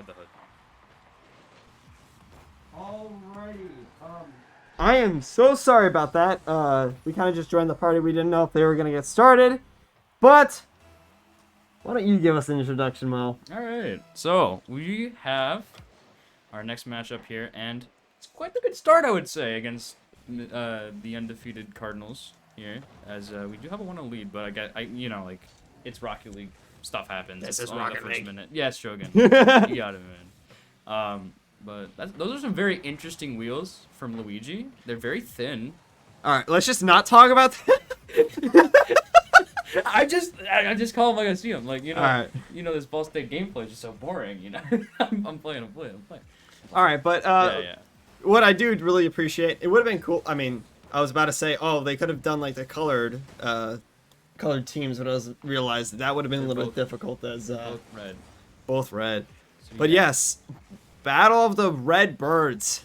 Hide the hood. Alrighty. I am so sorry about that. We kind of just joined the party. We didn't know if they were going to get started. But why don't you give us an introduction, Mo? All right. So we have our next matchup here, and it's quite a good start, I would say, against the undefeated Cardinals here, as we do have a 1-0 lead. But like, it's Rocket League. Stuff happens. This it's is only Rocket the first League. minute. Yes, Shogun. You got it, man. But those are some very interesting wheels from Luigi. They're very thin. All right, let's just not talk about that. I just call them like I see them. Like, All right. This Ball State gameplay is just so boring. I'm playing. All right, but Yeah. what I do really appreciate, it would have been cool. I mean, I was about to say, oh, they could have done like the colored teams, but I realized that would have been a little bit difficult as Both red. both red. So, But yeah. yes, Battle of the Red Birds.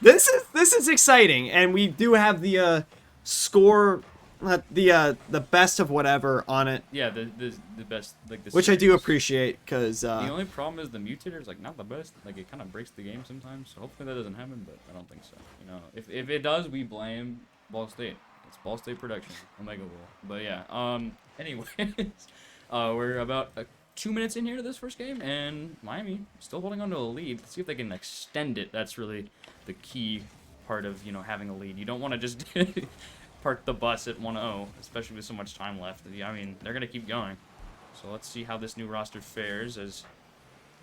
This is exciting, and we do have the score, the best of whatever on it, Yeah, the best, like, the which I do series. appreciate because The only problem is the mutator is like not the best. Like, it kind of breaks the game sometimes. So hopefully that doesn't happen, but I don't think so. If it does, we blame Ball State. It's Ball State production, Omega Rule. But yeah. Anyways, we're about 2 minutes in here to this first game, and Miami still holding on to a lead. Let's see if they can extend it. That's really the key part of having a lead. You don't want to just park the bus at 1-0, especially with so much time left. I mean, they're gonna keep going. So let's see how this new roster fares as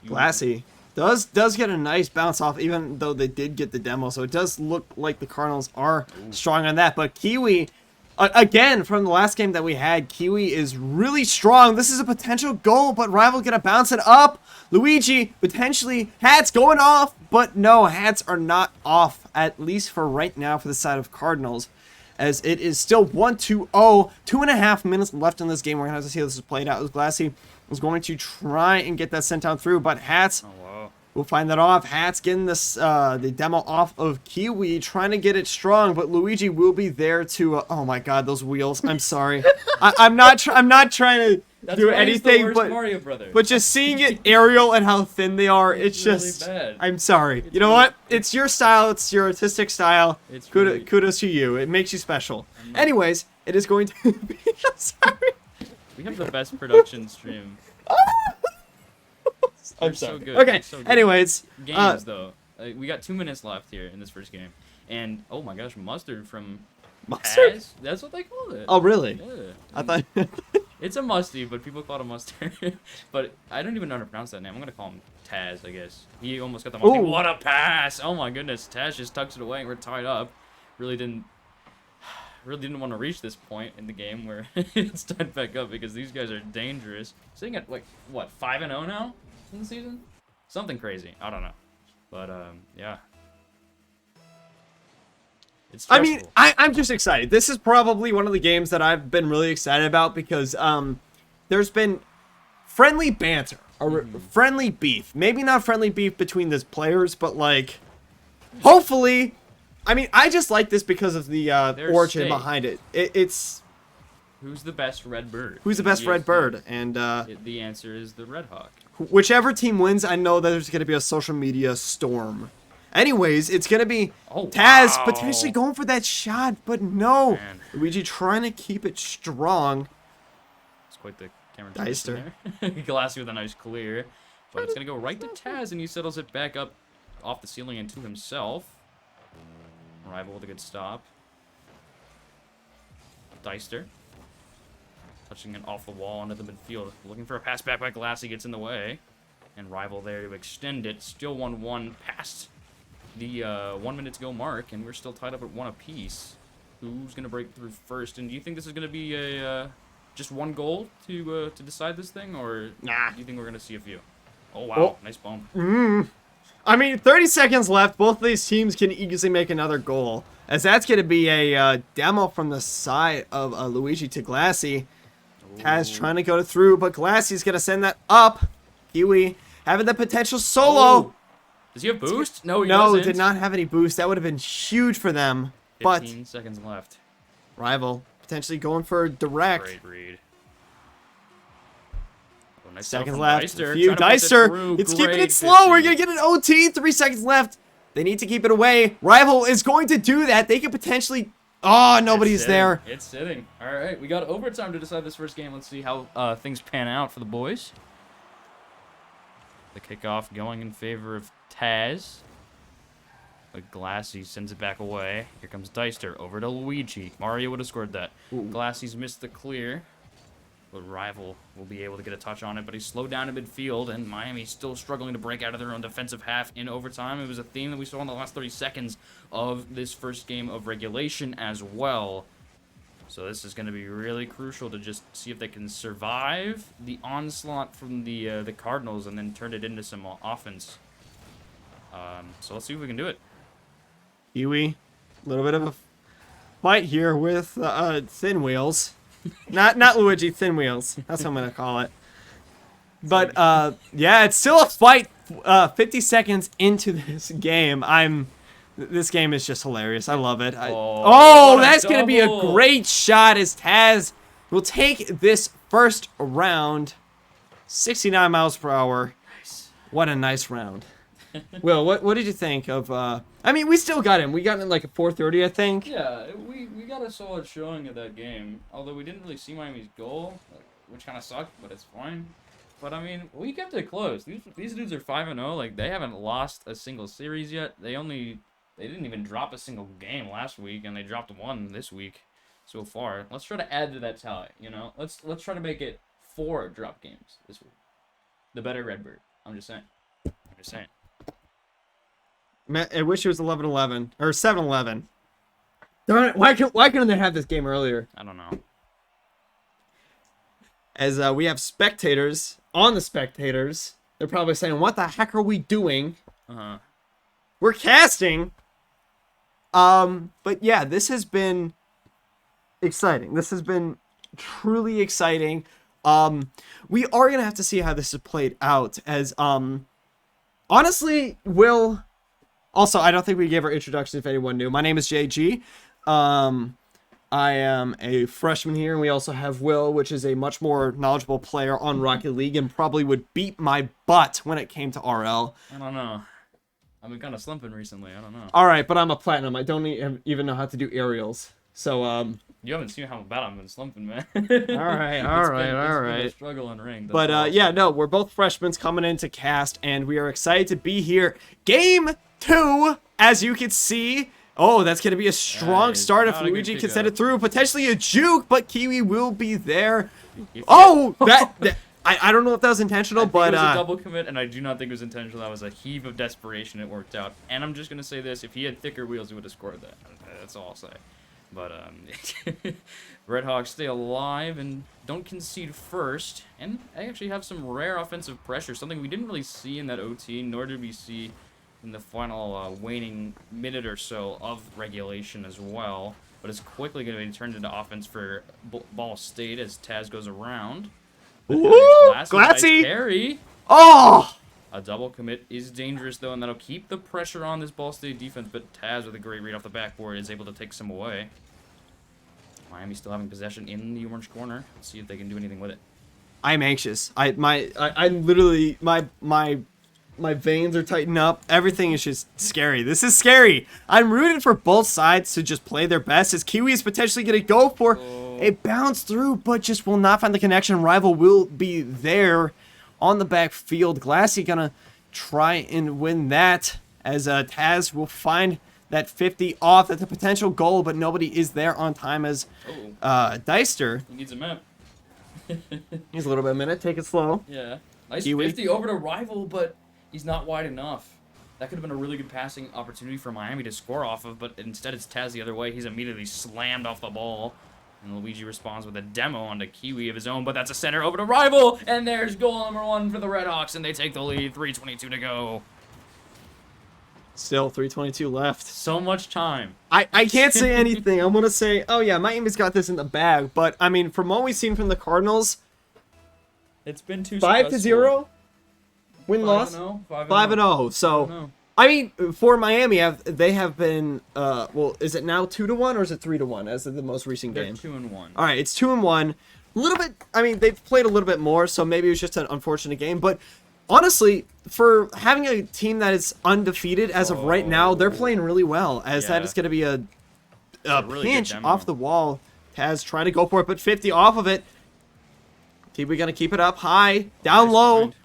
Glassy does get a nice bounce off, even though they did get the demo. So it does look like the Cardinals are strong on that. But Kiwi, again, from the last game that we had, Kiwi is really strong. This is a potential goal, but Rival gonna bounce it up. Luigi, potentially, hats going off. But no, hats are not off, at least for right now for the side of Cardinals. As it is still 1-2-0. 2.5 minutes left in this game. We're going to have to see how this is played out. As Glassy is going to try and get that sent down through, but Hats will find that off. Hats getting this the demo off of Kiwi, trying to get it strong, but Luigi will be there to... oh my god, those wheels. I'm sorry. I'm not trying to do anything, but just seeing it aerial and how thin they are, it's just... really bad. I'm sorry. You know what? It's your style. It's your artistic style. Kudos to you. It makes you special. Anyways, it is going to be... I'm sorry. We have the best production stream. I'm so sorry. good. Okay. So good. Anyways, Games though, we got 2 minutes left here in this first game, and oh my gosh, Mustard from Mustard? Taz? That's what they called it. Oh really? Yeah. I thought. It's a musty, but people call it a mustard. But I don't even know how to pronounce that name. I'm gonna call him Taz, I guess. He almost got the musty. Ooh. What a pass! Oh my goodness, Taz just tucks it away, and we're tied up. Really didn't want to reach this point in the game where it's tied back up because these guys are dangerous. Sitting at like what 5-0 now in the season? Something crazy. I don't know, but yeah. It's I mean, stressful. I'm just excited. This is probably one of the games that I've been really excited about because there's been friendly banter, or friendly beef. Maybe not friendly beef between the players, but like, hopefully. I mean, I just like this because of the origin state. behind it. It's Who's the best red bird? who's the best red bird, and The answer is the Red Hawk. whichever team wins, I know that there's going to be a social media storm. Anyways, it's going to be Taz wow. potentially going for that shot, but no. Man. Luigi trying to keep it strong. It's quite the camera Deister. there. Glassy with a nice clear. But it's going to go right to Taz, and he settles it back up off the ceiling and to himself. Rival with a good stop. Deister. Touching it off the wall into the midfield. Looking for a pass back by Glassy, gets in the way. And Rival there to extend it. Still 1-1 past the 1 minute to go mark, and we're still tied up at 1 apiece. Who's going to break through first? And do you think this is going to be a just one goal to decide this thing, or Nah. do you think we're going to see a few? Oh, wow. Oh. Nice bump. I mean, 30 seconds left. Both of these teams can easily make another goal. As that's going to be a demo from the side of Luigi to Glassy. Taz trying to go through, but Glassy's going to send that up. Kiwi having the potential solo. Oh. Does he have boost? No, he doesn't. Did not have any boost. That would have been huge for them. 15 seconds left. Rival potentially going for direct. Great read. Oh, Nice Seconds from left. Deister, Few. trying to push it Deister. through. It's keeping Great it slow. We're 50. going to get an OT. 3 seconds left. They need to keep it away. Rival is going to do that. They could potentially... Oh, nobody's there. It's sitting. All right, we got overtime to decide this first game. Let's see how things pan out for the boys. The kickoff going in favor of Taz. But Glassy sends it back away. Here comes Deister over to Luigi. Mario would have scored that. Glassy's missed the clear. But Rival will be able to get a touch on it, but he's slowed down in midfield, and Miami's still struggling to break out of their own defensive half in overtime. It was a theme that we saw in the last 30 seconds of this first game of regulation as well. So this is going to be really crucial to just see if they can survive the onslaught from the Cardinals and then turn it into some offense. So let's see if we can do it. Kiwi, a little bit of a fight here with Thin Wheels. Not Luigi, Thin Wheels. That's what I'm gonna call it. But yeah, it's still a fight. 50 seconds into this game, this game is just hilarious. I love it. That's gonna be a great shot as Taz will take this first round. 69 miles per hour. Nice. What a nice round. Will, what did you think of? I mean, we still got him. We got him like at 4:30, I think. Yeah, we got a solid showing of that game. Although we didn't really see Miami's goal, which kind of sucked, but it's fine. But I mean, we kept it close. These dudes are 5-0. Like, they haven't lost a single series yet. They didn't even drop a single game last week, and they dropped one this week so far. Let's try to add to that tally. You know, let's try to make it 4 drop games this week. The better Redbird. I'm just saying. I wish it was 11-11 or 7-11. Darn it! Why couldn't they have this game earlier? I don't know. As we have spectators on the spectators, they're probably saying, "What the heck are we doing?" We're casting. But yeah, this has been exciting. This has been truly exciting. We are gonna have to see how this is played out. As honestly, Will. Also, I don't think we gave our introduction if anyone knew. My name is JG. I am a freshman here, and we also have Will, which is a much more knowledgeable player on Rocket League and probably would beat my butt when it came to RL. I don't know. I've been kind of slumping recently. I don't know. All right, but I'm a platinum. I don't even know how to do aerials. So, You haven't seen how bad I've been slumping, man. all right. It's been a struggle in ring. But awesome. Yeah, no, we're both freshmen coming into cast, and we are excited to be here. Game 2, as you can see. Oh, that's going to be a strong start if Luigi can set it through. Potentially a juke, but Kiwi will be there. Oh, I don't know if that was intentional, but... it was a double commit, and I do not think it was intentional. That was a heave of desperation. It worked out. And I'm just going to say this. If he had thicker wheels, he would have scored that. That's all I'll say. But Redhawks stay alive and don't concede first. And I actually have some rare offensive pressure, something we didn't really see in that OT, nor did we see in the final waning minute or so of regulation as well. But it's quickly going to be turned into offense for Ball State as Taz goes around. Ooh, Glassy! Carry. Oh! A double commit is dangerous, though, and that'll keep the pressure on this Ball State defense, but Taz, with a great read off the backboard, is able to take some away. Miami still having possession in the orange corner. Let's see if they can do anything with it. I'm anxious. I literally, my veins are tightening up. Everything is just scary. This is scary. I'm rooting for both sides to just play their best, as Kiwi is potentially going to go for a bounce through, but just will not find the connection. Rival will be there on the backfield. Glassy gonna try and win that, as Taz will find that 50 off. That's a potential goal, but nobody is there on time, as Deister. He needs a map. He's a little bit of a minute. Take it slow. Yeah. Nice Kiwi. 50 over to Rival, but he's not wide enough. That could have been a really good passing opportunity for Miami to score off of, but instead it's Taz the other way. He's immediately slammed off the ball. And Luigi responds with a demo onto Kiwi of his own, but that's a center over to Rival, and there's goal number 1 for the Redhawks, and they take the lead. 3:22 to go. Still 3:22 left. So much time. I can't say anything. I'm gonna say, oh yeah, Miami's got this in the bag, but I mean, from what we've seen from the Cardinals, it's been too 5-0 win loss. 5-0. So. I mean, for Miami, they have been, well, is it now 2-1 or is it 3-1 as of the most recent game? They're 2-1. All right, it's 2-1. A little bit. I mean, they've played a little bit more, so maybe it was just an unfortunate game. But honestly, for having a team that is undefeated as of right now, they're playing really well. As that is going to be a really pinch good demo. off the wall. Taz trying to go for it, but 50 off of it. Kiwi going to keep it up high, down Nice low. grind.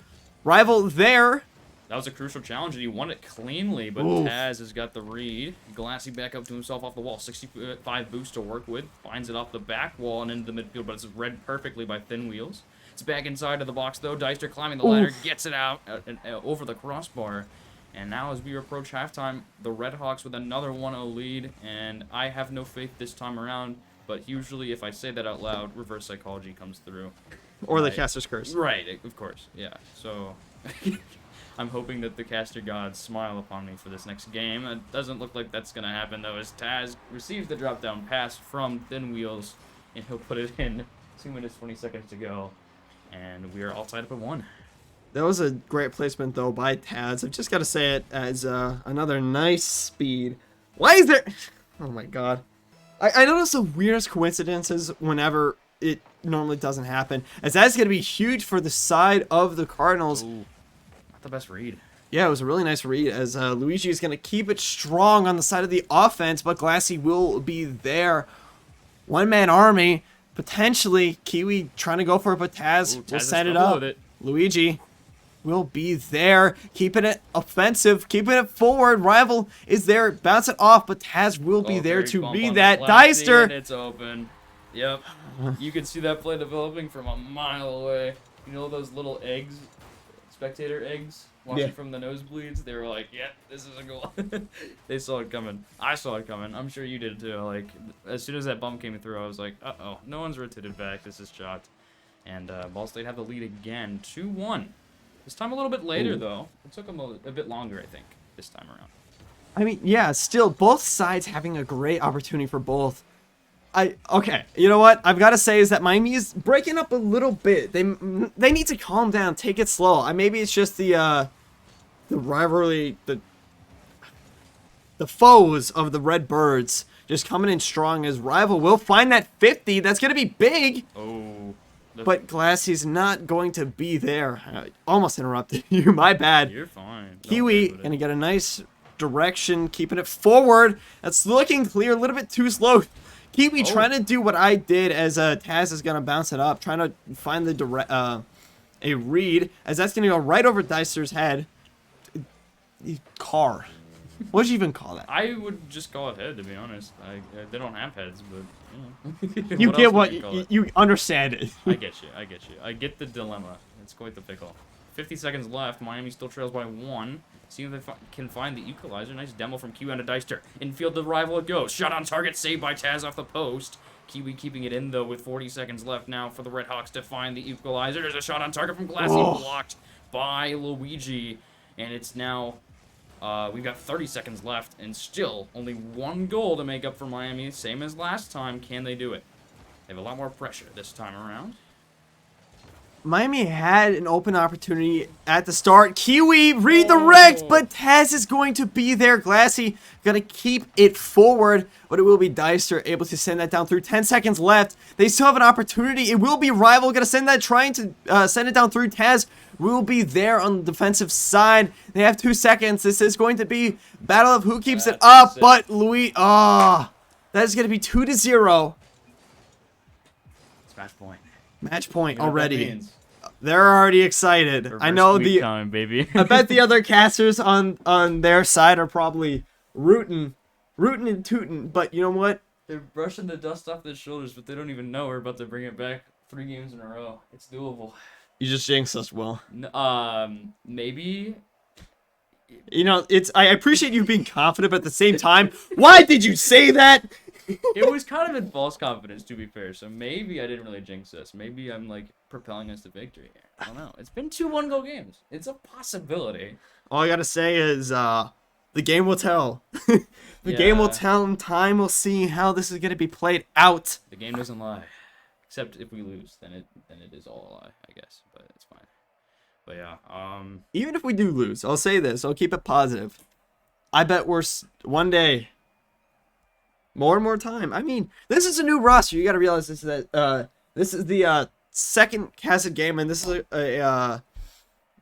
Rival there. That was a crucial challenge, and he won it cleanly, but Oof. Taz has got the read. Glassy back up to himself off the wall. 65 boost to work with. Finds it off the back wall and into the midfield, but it's read perfectly by Thin Wheels. It's back inside of the box, though. Deister climbing the ladder, gets it out over the crossbar. And now as we approach halftime, the Red Hawks with another 1-0 lead, and I have no faith this time around, but usually if I say that out loud, reverse psychology comes through. Or the caster's curse. Right, of course, yeah. So... I'm hoping that the caster gods smile upon me for this next game. It doesn't look like that's going to happen, though, as Taz receives the drop-down pass from Thin Wheels, and he'll put it in 2 minutes, 20 seconds to go, and we are all tied up at 1. That was a great placement, though, by Taz. I've just got to say it as another nice speed. Why is there... Oh, my God. I notice the weirdest coincidences whenever it normally doesn't happen, as that's going to be huge for the side of the Cardinals. Ooh. The best read. Yeah, it was a really nice read as Luigi is going to keep it strong on the side of the offense, but Glassy will be there. One-man army, potentially. Kiwi trying to go for it, but Taz will set it up. Luigi will be there, keeping it offensive, keeping it forward. Rival is there, bounce it off, but Taz will be there to read that. Deister. It's open. Yep. You can see that play developing from a mile away. You know those little eggs? Spectator eggs watching from the nosebleeds, they were like, yeah, this is a goal. They saw it coming. I saw it coming. I'm sure you did too. Like, as soon as that bump came through, I was like, uh-oh, no one's rotated back. This is shot. And Ball State have the lead again, 2-1. This time a little bit later, though. It took them a bit longer, I think, this time around. I mean, yeah, still, both sides having a great opportunity for both. Okay, you know what I've got to say is that Miami is breaking up a little bit. They need to calm down, take it slow. Maybe it's just the rivalry, the foes of the Redbirds just coming in strong as Rival will find that 50. That's gonna be big. Oh, but Glassy's not going to be there. I almost interrupted you. My bad. You're fine. Kiwi gonna get a nice direction, keeping it forward. That's looking clear. A little bit too slow. Kiwi trying to do what I did as Taz is going to bounce it up, trying to find the a read, as that's going to go right over Deister's head. Car. What did you even call that? I would just call it head, to be honest. They don't have heads, but, you know. You get what you understand it. I get you. I get the dilemma. It's quite the pickle. 50 seconds left. Miami still trails by 1. See if they can find the equalizer. Nice demo from Kiwi onto Deister. Infield the rival it goes. Shot on target, saved by Taz off the post. Kiwi keeping it in, though, with 40 seconds left now for the Red Hawks to find the equalizer. There's a shot on target from Glassy, blocked by Luigi. And it's now, we've got 30 seconds left, and still only 1 goal to make up for Miami. Same as last time. Can they do it? They have a lot more pressure this time around. Miami had an open opportunity at the start. Kiwi redirect, but Taz is going to be there. Glassy going to keep it forward, but it will be Deister able to send that down through. 10 seconds left. They still have an opportunity. It will be Rival going to send that, trying to send it down through. Taz will be there on the defensive side. They have 2 seconds. This is going to be battle of who keeps it up, but Louis, that is going to be 2-0. It's match point. Match point already. They're already excited. Reverse I know time, baby. I bet the other casters on their side are probably rooting and tooting. But you know what? They're brushing the dust off their shoulders, but they don't even know we're about to bring it back 3 games in a row. It's doable. You just jinxed us, Will. Maybe. You know, I appreciate you being confident, but at the same time, why did you say that? It was kind of in false confidence, to be fair. So maybe I didn't really jinx us. Maybe I'm like propelling us to victory here. I don't know. It's been 2 1-goal games. It's a possibility. All I gotta say is, the game will tell. The game will tell, and time will see how this is gonna be played out. The game doesn't lie, except if we lose, then it is all a lie, I guess. But it's fine. But yeah. Even if we do lose, I'll say this. I'll keep it positive. I bet we're one day. More and more time. I mean, this is a new roster. You got to realize this that This is the second casted game, and this is a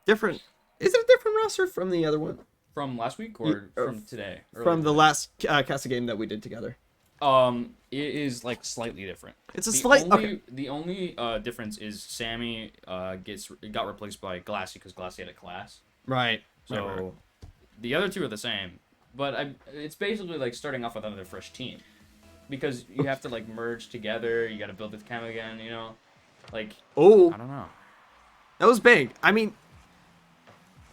different. Is it a different roster from the other one? From last week or from today? From the last casted game that we did together. It is like slightly different. It's a slight. The only difference is Sammy got replaced by Glassy because Glassy had a class. Right. So right. the other two are the same, but it's basically like starting off with another fresh team, because you have to like merge together. You got to build the chem again. You know, like I don't know. That was big. I mean,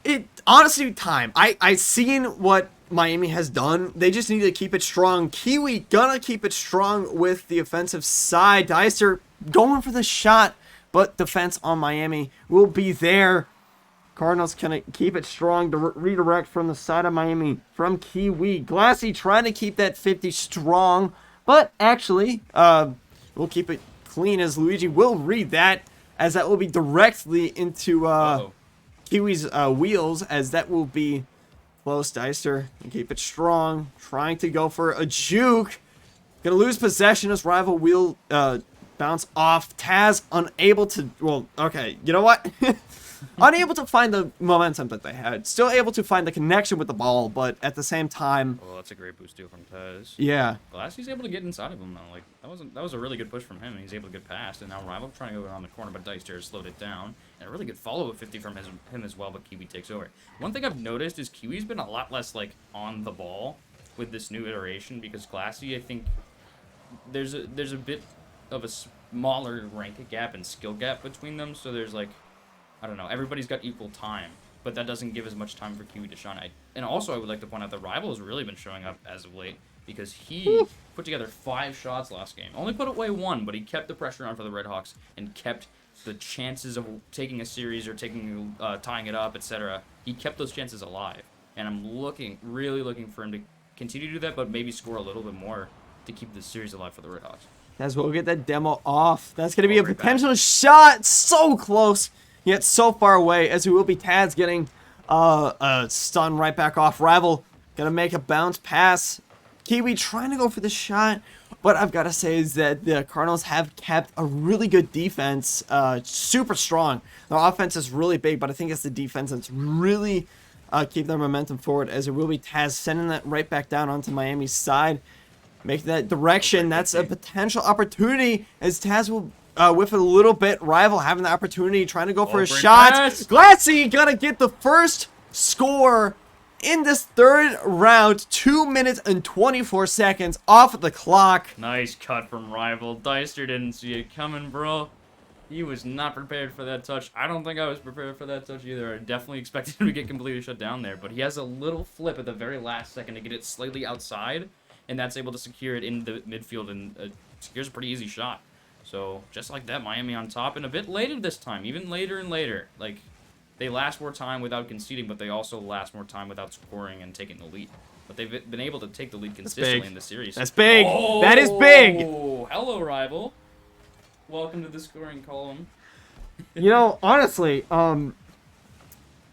it honestly time. I seen what Miami has done. They just need to keep it strong. Kiwi gonna keep it strong with the offensive side. Deister going for the shot, but defense on Miami will be there. Cardinals can keep it strong to redirect from the side of Miami from Kiwi. Glassy trying to keep that 50 strong, but actually, we'll keep it clean as Luigi will read that, as that will be directly into Kiwi's wheels, as that will be close. Deister can keep it strong, trying to go for a juke. Gonna lose possession as rival wheel bounce off. Taz unable to, well, okay, you know what? Unable to find the momentum that they had. Still able to find the connection with the ball, but at the same time... Well, that's a great boost too from Taz. Yeah. Glassy's able to get inside of him though. Like that was a really good push from him. He's able to get past, and now Rival trying to go around the corner, but Deister slowed it down. And a really good follow-up 50 from him as well, but Kiwi takes over. One thing I've noticed is Kiwi's been a lot less like on the ball with this new iteration, because Glassy, I think there's a bit of a smaller rank gap and skill gap between them, so there's like, I don't know, everybody's got equal time, but that doesn't give as much time for Kiwi to shine. And also, I would like to point out that Rival has really been showing up as of late, because he put together 5 shots last game. Only put away 1, but he kept the pressure on for the Redhawks and kept the chances of taking a series or tying it up, etc. He kept those chances alive. And I'm really looking for him to continue to do that, but maybe score a little bit more to keep the series alive for the Redhawks. As we'll get that demo off. That's going to be a potential shot. So close, yet so far away, as we will be Taz getting a stun right back off. Rival going to make a bounce pass. Kiwi trying to go for the shot. What I've got to say is that the Cardinals have kept a really good defense, super strong. Their offense is really big, but I think it's the defense that's really keep their momentum forward, as it will be Taz sending that right back down onto Miami's side. Make that direction. That's a potential opportunity, as Taz will whiff it a little bit. Rival having the opportunity, trying to go for a shot. Glassy gonna get the first score in this third round. 2 minutes and 24 seconds off of the clock. Nice cut from Rival. Deister didn't see it coming, bro. He was not prepared for that touch. I don't think I was prepared for that touch either. I definitely expected him to get completely shut down there, but he has a little flip at the very last second to get it slightly outside, and that's able to secure it in the midfield, and secures a pretty easy shot. So just like that, Miami on top, and a bit later this time, even later and later. Like, they last more time without conceding, but they also last more time without scoring and taking the lead. But they've been able to take the lead consistently in the series. That's big. Oh, that is big. Hello, Rival. Welcome to the scoring column. You know, honestly, that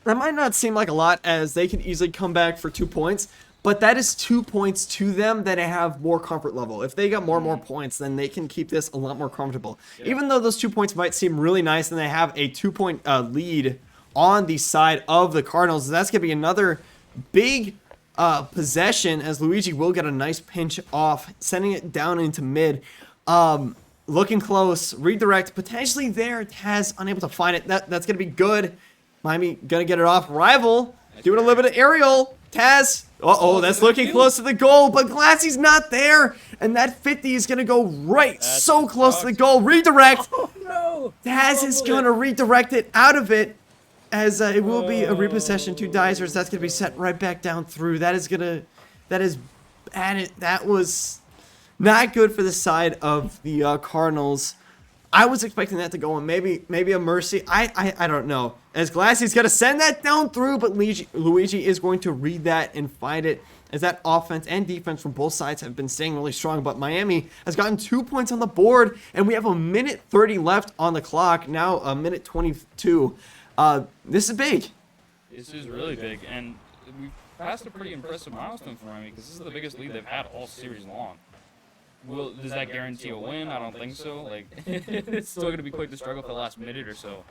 might not seem like a lot, as they can easily come back for 2 points. But that is 2 points to them that have more comfort level. If they got more and more points, then they can keep this a lot more comfortable. Yeah. Even though those 2 points might seem really nice, and they have a 2-point lead on the side of the Cardinals, that's going to be another big possession, as Luigi will get a nice pinch off, sending it down into mid. Looking close, redirect, potentially there. Taz unable to find it. That's going to be good. Miami going to get it off. Rival doing a little bit of aerial. Taz. That's looking close to the goal, but Glassy's not there, and that 50 is going to go right so close to the goal. Redirect. Oh, no. Taz is going to redirect it out of it, as it will be a repossession to Deisers. That's going to be set right back down through. That was not good for the side of the Cardinals. I was expecting that to go in. Maybe a mercy. I don't know. As Glassy's going to send that down through, but Luigi is going to read that and find it, as that offense and defense from both sides have been staying really strong. But Miami has gotten 2 points on the board, and we have 1:30 left on the clock. Now 1:22. This is big. This is really big, and we've passed a pretty impressive milestone for Miami, because this is the biggest lead they've had all series long. does that guarantee a win? I don't think so. Like, it's still going to be quite the struggle for the last minute or so.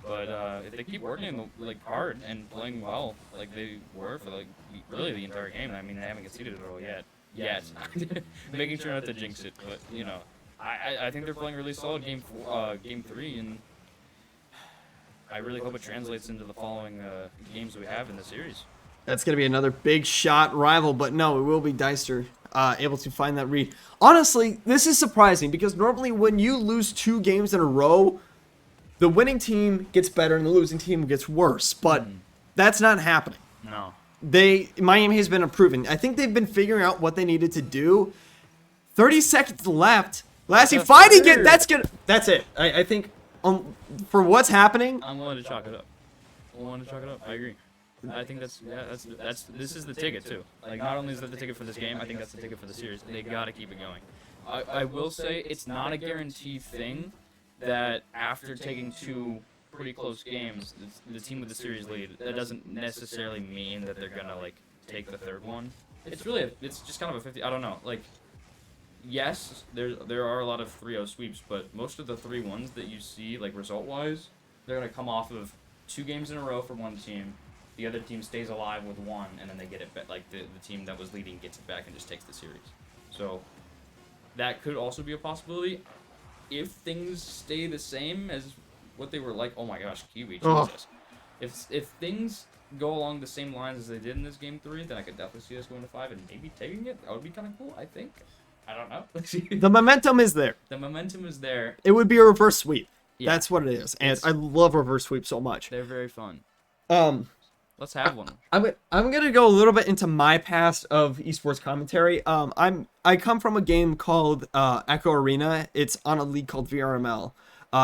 But if they keep working like hard and playing well, like they were for like really the entire game. I mean, they haven't conceded at all yet. Making sure not to jinx it, but you know, I think they're playing really solid game 3, and I really hope it translates into the following games we have in the series. That's going to be another big shot rival, but no, it will be Deister able to find that read. Honestly, this is surprising because normally when you lose 2 games in a row, the winning team gets better and the losing team gets worse, but that's not happening. No. Miami has been improving. I think they've been figuring out what they needed to do. 30 seconds left. Lassie fighting it. That's it. I think for what's happening, I'm willing to chalk it up. I agree. I think this is the ticket too. Like, not only is that the ticket for this game, I think that's the ticket for the series. They gotta keep it going. I will say it's not a guaranteed thing that after taking 2 pretty close games, the team with the series lead, that doesn't necessarily mean that they're gonna like take the 3rd one. It's just kind of a 50. I don't know. Like, yes, there are a lot of 3-0 sweeps, but most of the 3-1s that you see, like result-wise, they're gonna come off of 2 games in a row for one team. The other team stays alive with 1, and then they get it back. Like the team that was leading gets it back and just takes the series. So that could also be a possibility if things stay the same as what they were like. Oh my gosh, Kiwi, Jesus. If things go along the same lines as they did in this game 3, then I could definitely see us going to 5 and maybe taking it. That would be kind of cool, I think. I don't know. the momentum is there. The momentum is there. It would be a reverse sweep. Yeah. That's what it is, and I love reverse sweep so much. They're very fun. Let's have one. I'm gonna go a little bit into my past of esports commentary. I come from a game called Echo Arena. It's on a league called VRML.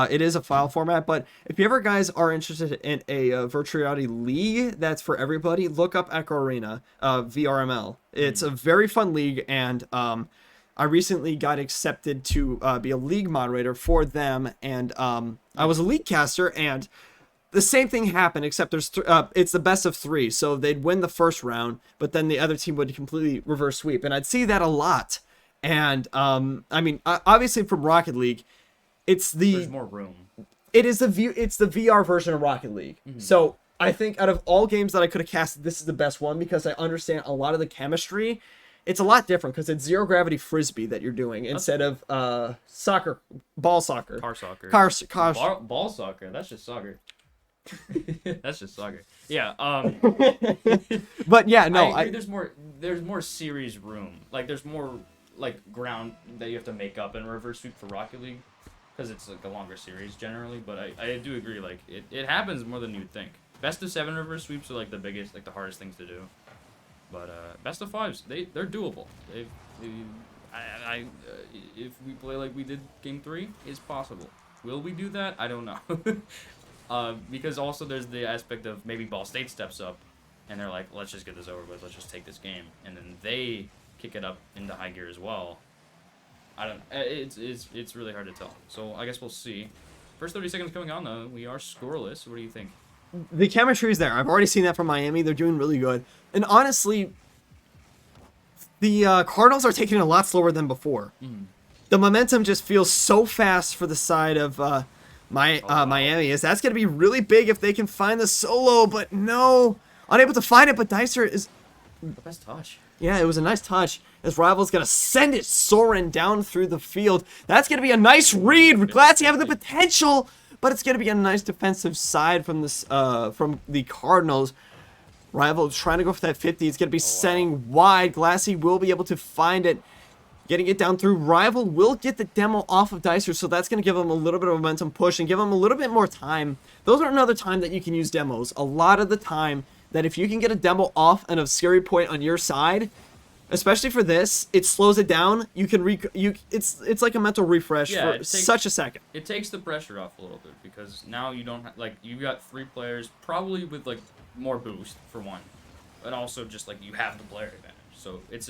It is a file format, but if you ever guys are interested in a virtual reality league that's for everybody, look up Echo Arena VRML. It's a very fun league, and I recently got accepted to be a league moderator for them, and I was a league caster, and the same thing happened, except there's it's the best of 3, so they'd win the first round, but then the other team would completely reverse sweep, and I'd see that a lot. And I mean, obviously from Rocket League, there's more room. It's the VR version of Rocket League. So I think out of all games that I could have casted, this is the best one because I understand a lot of the chemistry. It's a lot different because it's zero gravity frisbee that you're doing instead of ball soccer. Car soccer. Ball soccer. That's just soccer. That's just soccer. Yeah. But yeah, no. I agree, there's more series room. Like there's more like ground that you have to make up in reverse sweep for Rocket League because it's like a longer series generally. But I do agree. Like it happens more than you'd think. Best of 7 reverse sweeps are like the biggest, like the hardest things to do. But best of 5s, they're doable. If we play like we did game 3, it's possible. Will we do that? I don't know. Because also there's the aspect of maybe Ball State steps up, and they're like, let's just get this over with. Let's just take this game, and then they kick it up into high gear as well. I don't. It's really hard to tell. So I guess we'll see. First 30 seconds coming on though. We are scoreless. What do you think? The chemistry is there. I've already seen that from Miami. They're doing really good. And honestly, the Cardinals are taking it a lot slower than before. The momentum just feels so fast for the side of Miami. That's going to be really big if they can find the solo, but no. Unable to find it, but Deister is... Best touch. Yeah, it was a nice touch. As Rival's going to send it soaring down through the field. That's going to be a nice read. We're glad to have the potential, but it's going to be a nice defensive side from the Cardinals. Rival trying to go for that 50. It's going to be setting wide. Glassy will be able to find it. Getting it down through. Rival will get the demo off of Deister, so that's going to give him a little bit of momentum push and give him a little bit more time. Those are another time that you can use demos. A lot of the time that if you can get a demo off and a scary point on your side, especially for this, it slows it down. You can it's like a mental refresh for such a second. It takes the pressure off a little bit because now you don't like you've got 3 players probably with like more boost for one, but also just like you have the player advantage. So it's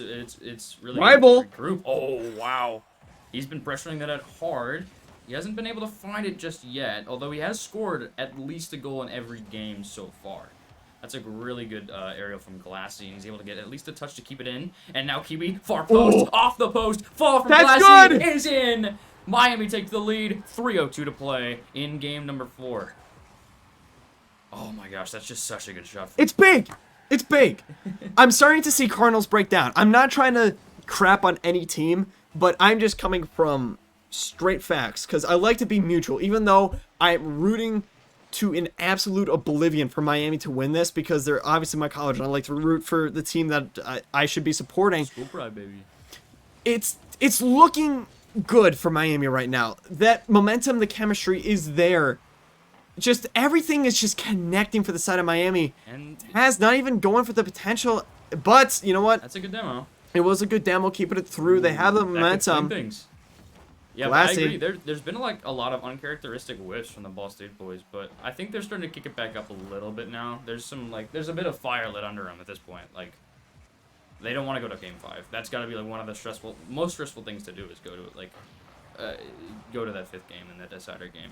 really Rival group. Oh wow, he's been pressuring that out hard. He hasn't been able to find it just yet, although he has scored at least a goal in every game so far. That's a really good aerial from Glassy, and he's able to get at least a touch to keep it in. And now Kiwi, far post, off the post, fall from That's Glassy good! is in! Miami takes the lead, 3:02 to play in game number 4. Oh my gosh, that's just such a good shot. It's big! It's big! I'm starting to see Cardinals break down. I'm not trying to crap on any team, but I'm just coming from straight facts, because I like to be neutral, even though I'm rooting to an absolute oblivion for Miami to win this, because they're obviously my college, and I like to root for the team that I should be supporting. School pride, baby. It's looking good for Miami right now. That momentum, the chemistry is there. Just everything is just connecting for the side of Miami. And Has not even going for the potential, but you know what? that's a good demo. It was a good demo, keeping it through. They have the That could swing momentum. things. Yeah, but I Glassy. agree. There's been like a lot of uncharacteristic whiffs from the Ball State boys, but I think they're starting to kick it back up a little bit now. There's a bit of fire lit under them at this point. Like, they don't want to go to Game 5. That's got to be like one of the most stressful things to do is go to that 5th game and that decider game.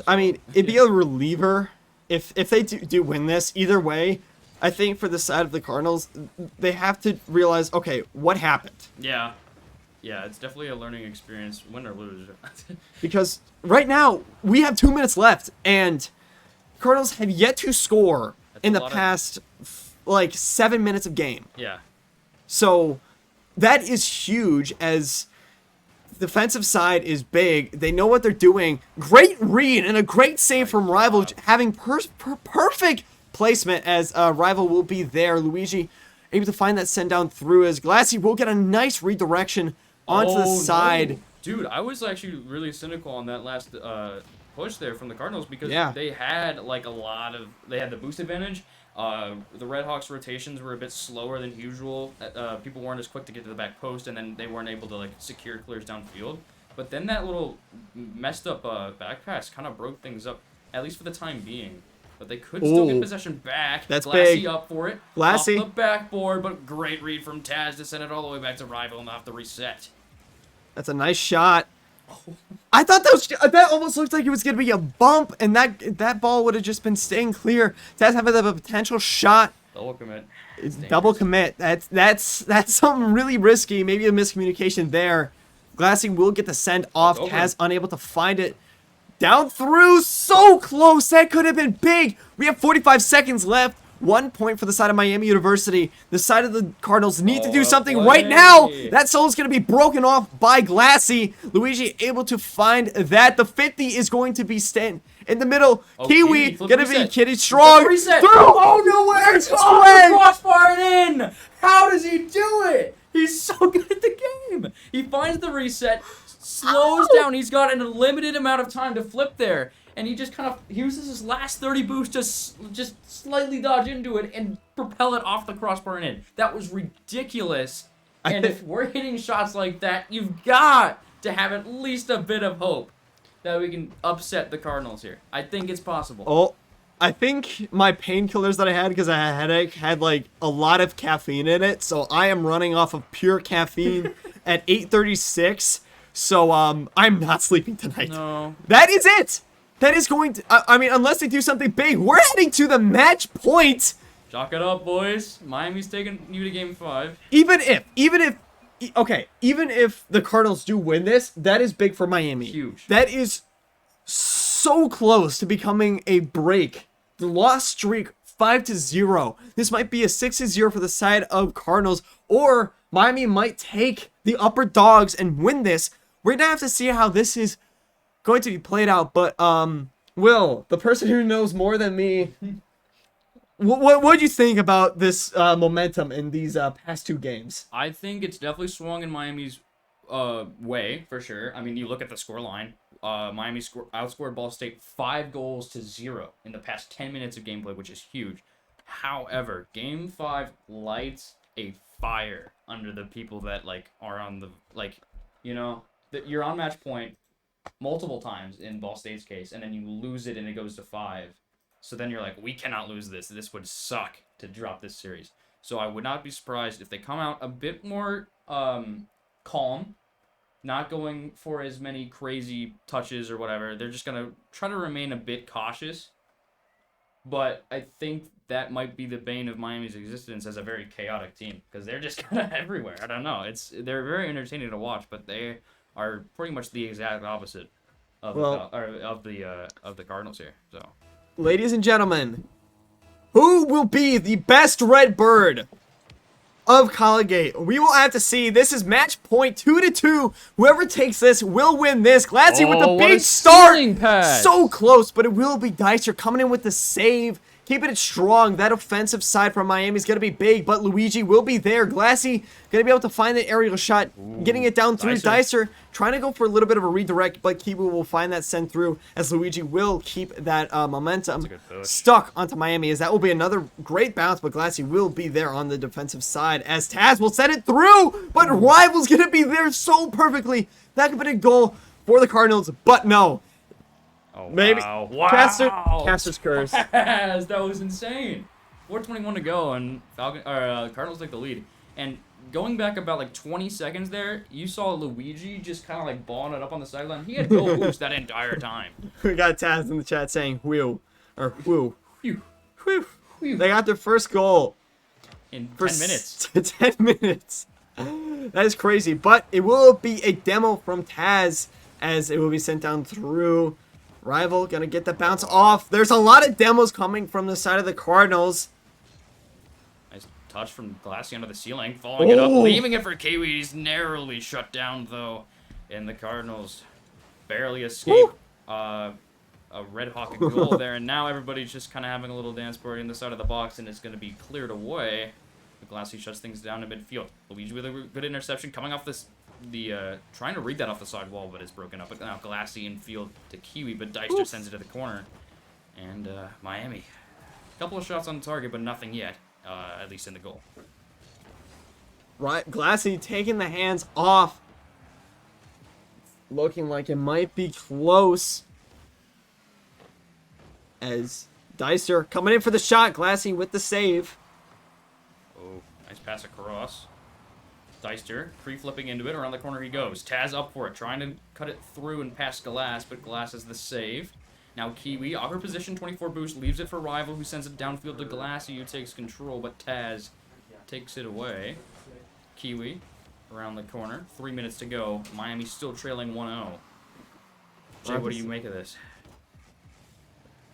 I mean, it'd be a reliever if they do win this. Either way, I think for the side of the Cardinals, they have to realize, okay, what happened? Yeah. Yeah, it's definitely a learning experience, win or lose. Because right now, we have 2 minutes left, and Cardinals have yet to score That's in a the lot past, like, 7 minutes of game. Yeah. So that is huge, as defensive side is big. They know what they're doing. Great read and a great save from Rival, having perfect placement, as Rival will be there. Luigi able to find that send down through, as Glassy will get a nice redirection onto the side. No. Dude, I was actually really cynical on that last push there from the Cardinals, because they had like they had the boost advantage. The Redhawks rotations were a bit slower than usual. People weren't as quick to get to the back post, and then they weren't able to like secure clears downfield. But then that little messed up back pass kind of broke things up, at least for the time being. But they could still get possession back. That's Glassy big. up for it. Glassy. Off the backboard, but great read from Taz to send it all the way back to Rival and have to reset. That's a nice shot. I thought that almost looked like it was gonna be a bump, and that ball would have just been staying clear. Taz having a potential shot. Double commit. It's double commit. That's something really risky. Maybe a miscommunication there. Glassy will get the send off. Taz unable to find it. Down through, so close. That could have been big. We have 45 seconds left. 1 point for the side of Miami University. The side of the Cardinals need to do something right now. That solo's going to be broken off by Glassy. Luigi able to find that. The 50 is going to be staying in the middle. Kiwi going to be Kitty strong. Through. Oh, no way. It's crossbar and in. How does he do it? He's so good at the game. He finds the reset, slows down. He's got a limited amount of time to flip there. And he just kind of uses his last 30 boost to just slightly dodge into it and propel it off the crossbar and in. That was ridiculous. And if we're hitting shots like that, you've got to have at least a bit of hope that we can upset the Cardinals here. I think it's possible. Oh, I think my painkillers that I had because I had a headache had like a lot of caffeine in it. So I am running off of pure caffeine at 8:36. So I'm not sleeping tonight. No. That is it. That is going to, I mean, unless they do something big, we're heading to the match point. Chalk it up, boys. Miami's taking you to game 5. Even if the Cardinals do win this, that is big for Miami. Huge. That is so close to becoming a break. The loss streak 5-0. This might be a 6-0 for the side of Cardinals, or Miami might take the upper dogs and win this. We're gonna have to see how this is going to be played out, but Will, the person who knows more than me, what do you think about this momentum in these past 2 games? I think it's definitely swung in Miami's way for sure. I mean, you look at the score line. Miami outscored Ball State 5-0 in the past 10 minutes of gameplay, which is huge. However, game 5 lights a fire under the people that like are on the that you're on match point multiple times in Ball State's case, and then you lose it and it goes to 5. So then you're like, we cannot lose this. This would suck to drop this series. So I would not be surprised if they come out a bit more calm, not going for as many crazy touches or whatever. They're just going to try to remain a bit cautious. But I think that might be the bane of Miami's existence as a very chaotic team because they're just kind of everywhere. I don't know. They're very entertaining to watch, but they are pretty much the exact opposite of Well, of the Cardinals here. So, ladies and gentlemen, who will be the best red bird of Collegiate? We will have to see. This is match point 2-2. Whoever takes this will win this. Glassy with the what big a start. stealing pass. So close, but it will be Dicer coming in with the save. Keeping it strong. That offensive side from Miami is going to be big, but Luigi will be there. Glassy going to be able to find the aerial shot, getting it down through. Dicer trying to go for a little bit of a redirect, but Kiwi will find that send through as Luigi will keep that momentum stuck onto Miami, as that will be another great bounce, but Glassy will be there on the defensive side as Taz will set it through, but Rival's going to be there so perfectly. That could be a goal for the Cardinals, but no. Oh, Maybe. Wow. Caster's curse. That was insane. 4:21 to go, and Cardinals take the lead. And going back about like 20 seconds there, you saw Luigi just kind of like balling it up on the sideline. He had no boost that entire time. We got Taz in the chat saying whew, or whoo. Phew. Whew. Phew. They got their first goal In for 10 minutes. 10 minutes. That is crazy, but it will be a demo from Taz as it will be sent down through. Rival gonna get the bounce off. There's a lot of demos coming from the side of the Cardinals. Nice touch from Glassy under the ceiling, following it up, leaving it for Kiwi. He's narrowly shut down though, and the Cardinals barely escape a Red Hawk goal there. And now everybody's just kind of having a little dance party on the side of the box, and it's going to be cleared away. But Glassy shuts things down in midfield. Luigi with a good interception coming off trying to read that off the side wall, but it's broken up. But now Glassy in field to Kiwi, but Dice just sends it to the corner. And Miami, a couple of shots on target, but nothing yet, at least in the goal. Right, Glassy taking the hands off. Looking like it might be close. As Dicer coming in for the shot. Glassy with the save. Oh, nice pass across. Deister free-flipping into it. Around the corner he goes. Taz up for it, trying to cut it through and pass Glass, but Glass has the save. Now Kiwi, awkward position, 24 boost, leaves it for Rival, who sends it downfield to Glassy, who takes control, but Taz takes it away. Kiwi around the corner. 3 minutes to go. Miami still trailing 1-0. Jay, what do you make of this?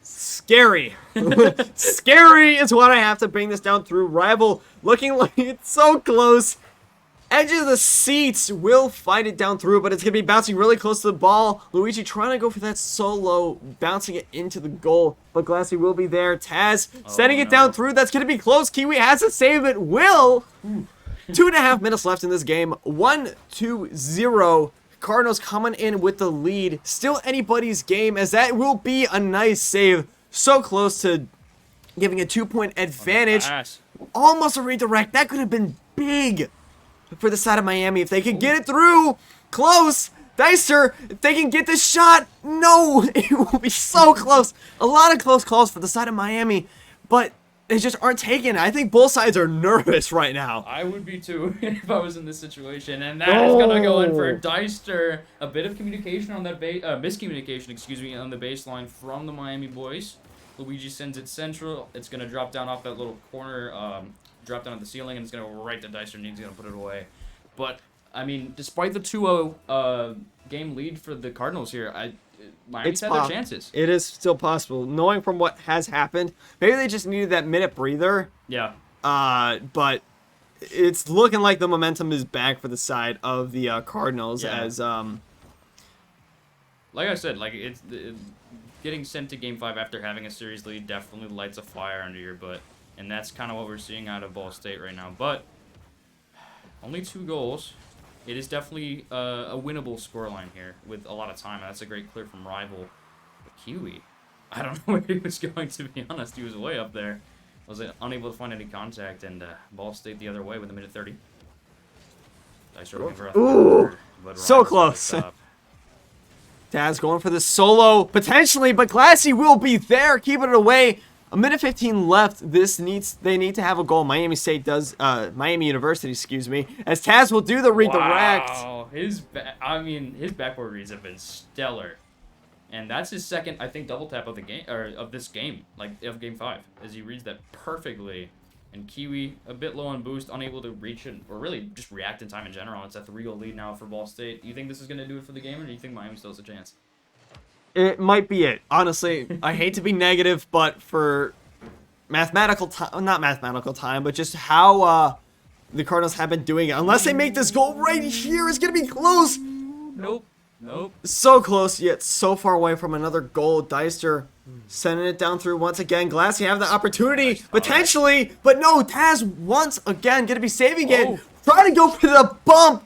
Scary. Scary is what I have to bring this down through. Rival looking like it's so close. Edge of the seats will fight it down through, but it's going to be bouncing really close to the ball. Luigi trying to go for that solo, bouncing it into the goal, but Glassy will be there. Taz setting it down through. That's going to be close. Kiwi has to save it. Will. 2.5 minutes left in this game. 1-0. Cardinals coming in with the lead. Still anybody's game, as that will be a nice save. So close to giving a 2-point advantage. Almost a redirect. That could have been big for the side of Miami if they could get it through. Close. Dicer, if they can get this shot. No, it will be so close. A lot of close calls for the side of Miami, but they just aren't taking it. I think both sides are nervous right now. I would be too if I was in this situation. And that is going to go in for Deister. A bit of communication on that miscommunication, excuse me, on the baseline from the Miami boys. Luigi sends it central. It's going to drop down off that little corner, drop down at the ceiling, and it's going to go right to Deister, and he's going to put it away. But, I mean, despite the 2-0 game lead for the Cardinals here, Miami's had their chances. It is still possible. Knowing from what has happened, maybe they just needed that minute breather. Yeah. But it's looking like the momentum is back for the side of the Cardinals. Yeah. As like I said, like getting sent to Game 5 after having a series lead definitely lights a fire under your butt, and that's kind of what we're seeing out of Ball State right now. But only 2 goals. It is definitely a winnable scoreline here with a lot of time. That's a great clear from Rival. But Kiwi, I don't know where he was going, to be honest. He was way up there. Was unable to find any contact, and Ball State the other way with a minute 30. Ooh, so close. Taz going for the solo, potentially, but Glassy will be there, keeping it away. A minute 15 left. They need to have a goal. Miami University, excuse me, as Taz will do the redirect. Wow, his backboard reads have been stellar. And that's his second, I think, double tap of the game, or of this game, like of game 5, as he reads that perfectly. And Kiwi a bit low on boost, unable to reach it, or really just react in time in general. It's a 3-goal lead now for Ball State. You think this is gonna do it for the game, or do you think Miami still has a chance? It might be it. Honestly, I hate to be negative, but for mathematical time, not mathematical time, but just how the Cardinals have been doing it. Unless they make this goal right here, it's gonna be close. Nope. Nope. So close, yet so far away from another goal. Deister sending it down through once again. Glassy have the opportunity, potentially, but no, Taz once again gonna be saving it. Trying to go for the bump.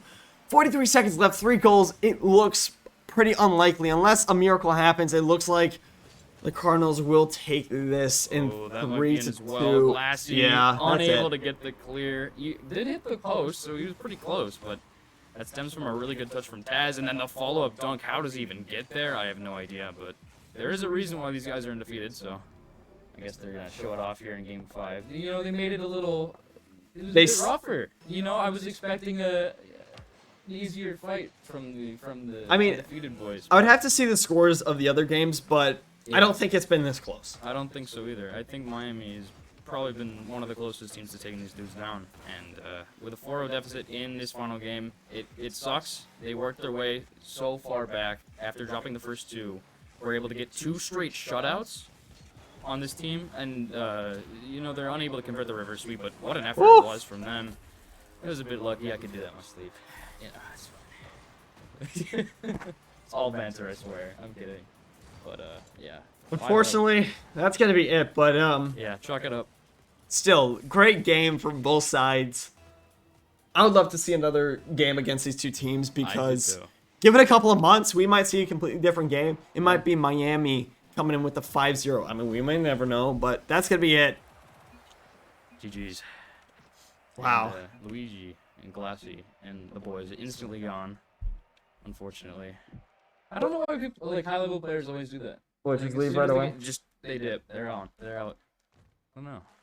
43 seconds left, 3 goals. It looks pretty unlikely. Unless a miracle happens, it looks like the Cardinals will take this in 3-2. Well. Glassy, yeah, unable to get the clear. He did hit the post, so he was pretty close, but that stems from a really good touch from Taz, and then the follow-up dunk. How does he even get there? I have no idea, but there is a reason why these guys are undefeated, so I guess they're going to show it off here in Game 5. You know, they made it a little... It was a bit rougher. You know, I was expecting an easier fight from the undefeated boys. I would have to see the scores of the other games, but I don't think it's been this close. I don't think so either. I think Miami's probably been one of the closest teams to taking these dudes down, and with a 4-0 deficit in this final game, it sucks. They worked their way so far back after dropping the first 2. Were able to get 2 straight shutouts on this team, and you know, they're unable to convert the reverse sweep, but what an effort it was from them. It was a bit lucky. I could do that in my sleep. Yeah, it's fine. It's all banter, I swear. I'm kidding, but yeah. Unfortunately, that's gonna be it. But yeah, chalk it up. Still, great game from both sides. I would love to see another game against these two teams because give it a couple of months, we might see a completely different game. It might be Miami coming in with a 5-0. I mean, we may never know, but that's gonna be it. GG's. Wow. And, Luigi and Glassy and the boys are instantly gone, unfortunately. I don't know why people, like, high-level players always do that. What, just leave right away? Just, they dip. They're on. They're out. I don't know.